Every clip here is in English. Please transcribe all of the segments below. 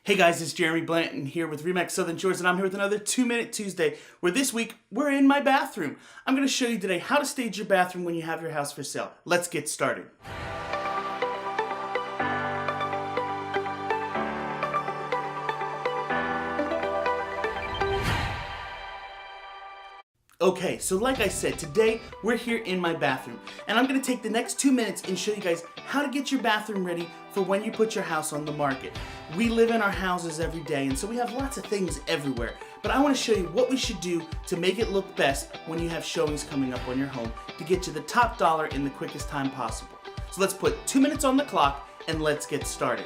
Hey guys, it's Jeremy Blanton here with Remax Southern Shores, and I'm here with another 2-Minute Tuesday, where this week we're in my bathroom. I'm going to show you today how to stage your bathroom when you have your house for sale. Let's get started. Okay, so like I said, today we're here in my bathroom, and I'm going to take the next 2 minutes and show you guys how to get your bathroom ready for when you put your house on the market. We live in our houses every day, and so we have lots of things everywhere, but I want to show you what we should do to make it look best when you have showings coming up on your home to get you the top dollar in the quickest time possible. So let's put 2 minutes on the clock and let's get started.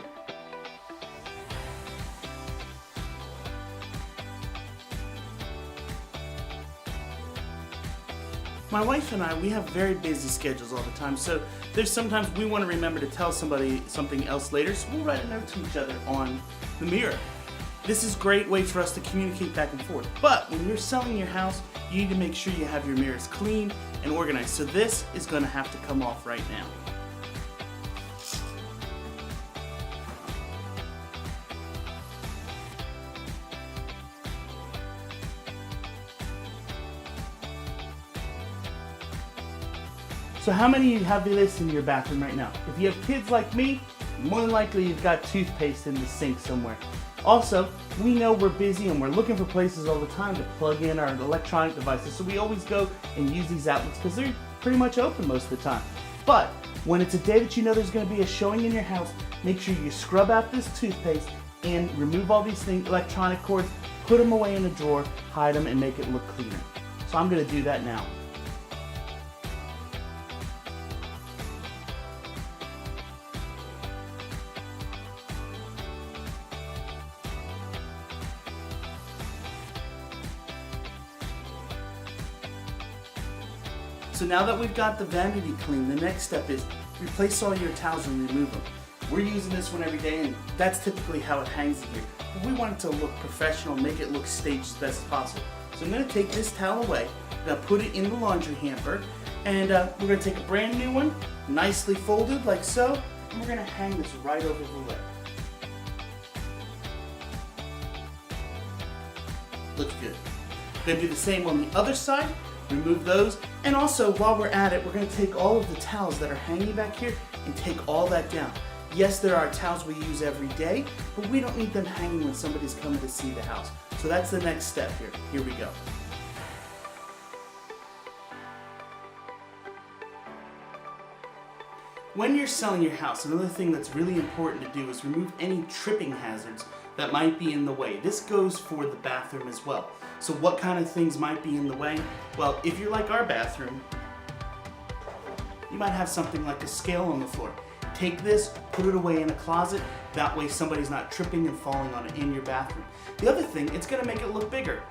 My wife and I, we have very busy schedules all the time, so there's sometimes we want to remember to tell somebody something else later, so we'll write a note to each other on the mirror. This is a great way for us to communicate back and forth, but when you're selling your house, you need to make sure you have your mirrors clean and organized, so this is going to have to come off right now. So how many of you have this in your bathroom right now? If you have kids like me, more than likely you've got toothpaste in the sink somewhere. Also, we know we're busy and we're looking for places all the time to plug in our electronic devices, so we always go and use these outlets because they're pretty much open most of the time. But when it's a day that you know there's going to be a showing in your house, make sure you scrub out this toothpaste and remove all these electronic cords, put them away in a drawer, hide them, and make it look cleaner. So I'm going to do that now. So now that we've got the vanity clean, the next step is replace all your towels and remove them. We're using this one every day, and that's typically how it hangs in here. But we want it to look professional, make it look staged as best as possible. So I'm going to take this towel away, I'm going to put it in the laundry hamper, and we're going to take a brand new one, nicely folded like so, and we're going to hang this right over the lid. Looks good. We're going to do the same on the other side. Remove those, and also while we're at it, we're going to take all of the towels that are hanging back here and take all that down. Yes, there are towels we use every day, but we don't need them hanging when somebody's coming to see the house. So that's the next step here. Here we go. When you're selling your house, another thing that's really important to do is remove any tripping hazards that might be in the way. This goes for the bathroom as well. So what kind of things might be in the way? Well, if you're like our bathroom, you might have something like a scale on the floor. Take this, put it away in a closet. That way somebody's not tripping and falling on it in your bathroom. The other thing, it's going to make it look bigger.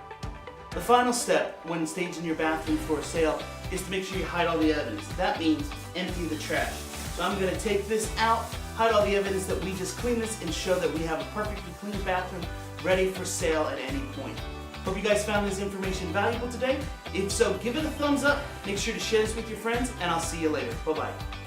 The final step when staging your bathroom for a sale is to make sure you hide all the evidence. That means empty the trash. So I'm going to take this out, hide all the evidence that we just cleaned this, and show that we have a perfectly clean bathroom ready for sale at any point. Hope you guys found this information valuable today. If so, give it a thumbs up, make sure to share this with your friends, and I'll see you later. Bye-bye.